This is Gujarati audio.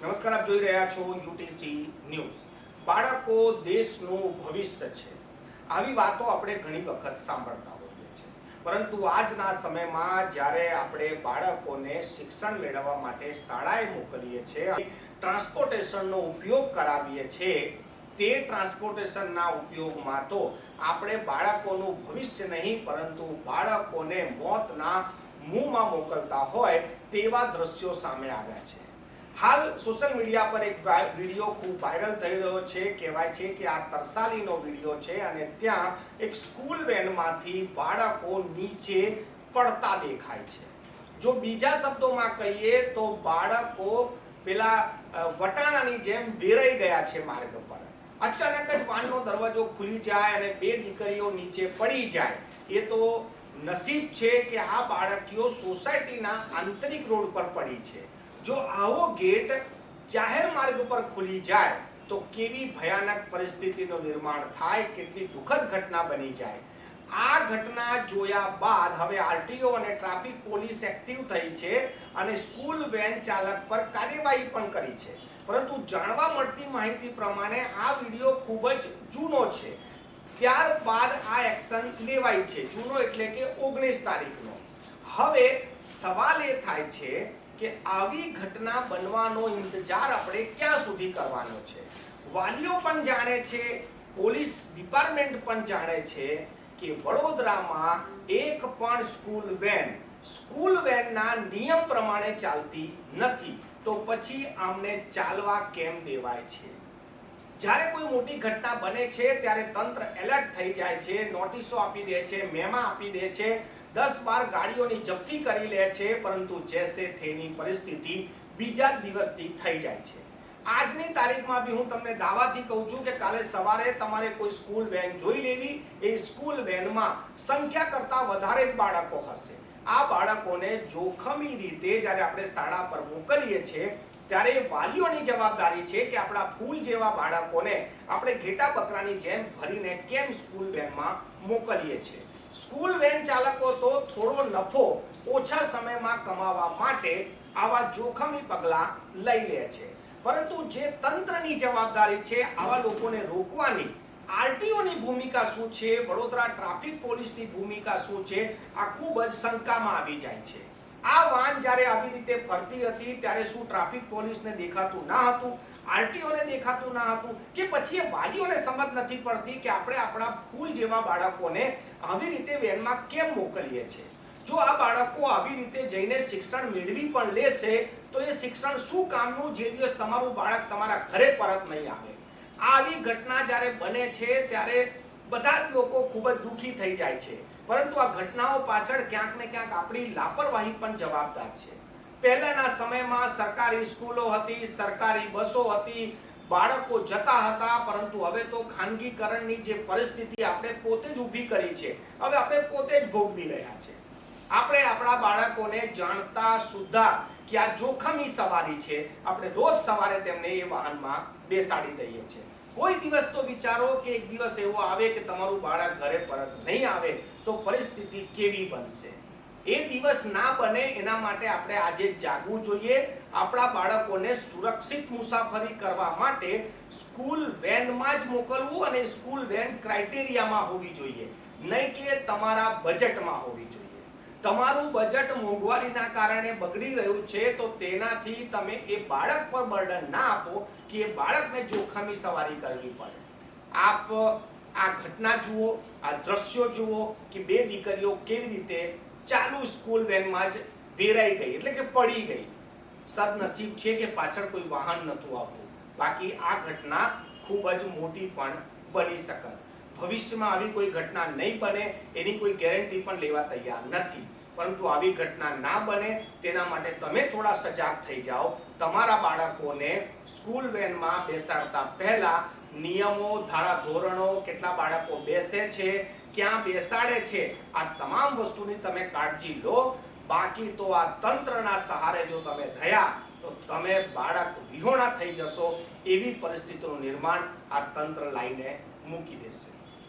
નમસ્કાર, આપ જોઈ રહ્યા છો યુટીસી ન્યૂઝ। બાળકો દેશનું ભવિષ્ય છે, આવી વાતો આપણે ઘણી વખત સાંભળતા હોઈએ છીએ, પરંતુ આજના સમયમાં જ્યારે આપણે બાળકોને શિક્ષણ મેળવવા માટે શાળાએ મોકલીએ છીએ, ટ્રાન્સપોર્ટેશનનો ઉપયોગ કરાવીએ છીએ, તે ટ્રાન્સપોર્ટેશનના ઉપયોગમાં તો આપણે બાળકોનું ભવિષ્ય નહીં પરંતુ બાળકોને મોતના મુંહમાં મોકલતા હોય તેવા દ્રશ્યો સામે આવ્યા છે। હાલ સોશિયલ મીડિયા પર એક વિડીયો ખૂબ વાયરલ થઈ રહ્યો છે। કહેવાય છે કે આ તરસાલીનો વિડીયો છે અને ત્યાં એક સ્કૂલ વેનમાંથી બાળકો નીચે પડતા દેખાય છે। જો બીજા શબ્દોમાં કહીએ તો બાળકો પેલા વટાણાની જેમ વેરાઈ ગયા છે માર્ગ પર। અચાનક જ વાનનો દરવાજો ખુલી જાય અને બે દીકરીઓ નીચે પડી જાય। એ તો નસીબ છે કે આ બાળકીઓ સોસાયટીના આંતરિક રોડ પર પડી છે। જો આવો ગેટ જાહેર માર્ગ પર ખુલી જાય તો કેવી ભયાનક પરિસ્થિતિનું નિર્માણ થાય, કેટલી દુઃખદ ઘટના બની જાય। આ ઘટના જોયા બાદ હવે આરટીઓ અને ટ્રાફિક પોલીસ એક્ટિવ થઈ છે અને સ્કૂલ વેન ચાલક પર કાર્યવાહી પણ કરી છે। પરંતુ જાણવા મળતી માહિતી પ્રમાણે આ વિડીયો ખૂબ જ જૂનો છે, ત્યારબાદ આ એક્શન લેવાય છે। જૂનો એટલે કે 19 તારીખનો। હવે સવાલ એ થાય છે કે આવી ઘટના બનવાનો ઇંતજાર આપણે ક્યાં સુધી કરવાનો છે? વાલીઓ પણ જાણે છે, પોલીસ ડિપાર્ટમેન્ટ પણ જાણે છે કે વડોદરામાં એક પણ સ્કૂલ વેનના નિયમ પ્રમાણે ચાલતી નથી, તો પછી આમને ચાલવા કેમ દેવાય છે? જ્યારે કોઈ મોટી ઘટના બને છે ત્યારે તંત્ર એલર્ટ થઈ જાય છે, નોટિસો આપી દે છે, મેમા આપી દે છે, 10-12 ગાડીઓની જપ્તી કરી લે છે, પરંતુ જેસે થેની પરિસ્થિતિ બીજા દિવસથી થઈ જાય છે। આજની તારીખમાં બી હું તમને દાવાથી કહું છું કે કાલે સવારે તમારે કોઈ સ્કૂલ વેન જોઈ લેવી, એ સ્કૂલ વેનમાં સંખ્યા કરતાં વધારે જ બાળકો હશે। આ બાળકોને જોખમી રીતે જ્યારે આપણે શાળા પર મોકલીએ છીએ ત્યારે વાલીઓની જવાબદારી છે કે આપણા ફૂલ જેવા બાળકોને આપણે ઘેટા બકરાની જેમ ભરીને કેમ સ્કૂલ વેનમાં મોકલીએ છીએ। સ્કૂલ વેન ચાલકો તો થોડો નફો ઓછા સમયમાં કમાવા માટે આવા જોખમી પગલાં લઈ લે છે, પરંતુ જે તંત્રની જવાબદારી છે આવા લોકોને રોકવાની, આરટીઓની ભૂમિકા શું છે, વડોદરા ટ્રાફિક પોલીસની ભૂમિકા શું છે, આ ખૂબ જ શંકામાં આવી જાય છે। આ વાન જ્યારે આવી રીતે ફરતી હતી ત્યારે શું ટ્રાફિક પોલીસને દેખાતું ના હતું, આરટીઓને દેખાતું ના હતું, કે પછી એ વાલીઓને સમજ નથી પડતી કે આપણે આપણા ફૂલ જેવા બાળકોને આવી રીતે વેનમાં કેમ મોકલીએ છીએ? જો આ બાળકો આવી રીતે જઈને શિક્ષણ મેળવી પણ લેશે તો એ શિક્ષણ શું કામનું જે દિવસ તમારું બાળક તમારા ઘરે પરત નહીં આવે? આવી ઘટના જ્યારે બને છે ત્યારે બધા જ લોકો ખૂબ જ દુઃખી થઈ જાય છે, પરંતુ આ ઘટનાઓ પાછળ ક્યાંક ને ક્યાંક આપણી લાપરવાહી પણ જવાબદાર છે। પહેલાના સમયમાં સરકારી સ્કૂલો હતી, સરકારી બસો હતી, બાળકો જતા હતા, પરંતુ હવે તો ખાનગીકરણની જે પરિસ્થિતિ આપણે પોતે જ ઊભી કરી છે, હવે આપણે પોતે જ ભોગવી રહ્યા છે। આપણે આપણા બાળકોને જાણતા સુદ્ધા કે આ જોખમી સવારી છે, આપણે રોજ સવારે તેમને એ વાહનમાં બેસાડી દઈએ છીએ। કોઈ દિવસ તો વિચારો કે એક દિવસ એવો આવે કે તમારું બાળક ઘરે પરત નહીં આવે તો પરિસ્થિતિ કેવી બનશે? એ દિવસ ના બને એના માટે આપણે આજે જાગવું જોઈએ। આપણા બાળકોને સુરક્ષિત મુસાફરી કરવા માટે સ્કૂલ વેનમાં જ મોકલવું, અને સ્કૂલ વેન ક્રાઇટેરિયામાં હોવી જોઈએ, નહીં કે તમારા બજેટમાં હોવી જોઈએ। તમારું બજેટ મોંઘવારીના કારણે બગડી રહ્યું છે તો તેનાથી તમે એ બાળક પર બર્ડન ના આપો કે એ બાળકને જોખમી સવારી કરવી પડે। આપ આ ઘટના જુઓ, આ દ્રશ્યો જુઓ કે બે દીકરીઓ કેવી રીતે ચાલુ સ્કૂલ વેનમાં જ વેરાઈ ગઈ, એટલે કે પડી ગઈ। સદનસીબ છે કે પાછળ કોઈ વાહન નહોતું આવતું, બાકી આ ઘટના ખૂબ જ મોટી પણ બની શકત। ભવિષ્યમાં આવી કોઈ ઘટના નહીં બને એની કોઈ ગેરંટી પણ લેવા તૈયાર નથી, પરંતુ આવી ઘટના ના બને તેના માટે તમે થોડા સજાગ થઈ જાઓ। તમારા બાળકોને સ્કૂલ વેનમાં બેસાડતા પહેલા નિયમો, ધારાધોરણો, કેટલા બાળકો બેસે છે, ક્યાં બેસાડે છે, આ તમામ વસ્તુની તમે કાળજી લો। બાકી તો આ તંત્રના સહારે જો તમે રહ્યા તો તમે બાળક વિહોણા થઈ જશો, એવી પરિસ્થિતિનું નિર્માણ આ તંત્ર લાઈને મૂકી દેશે।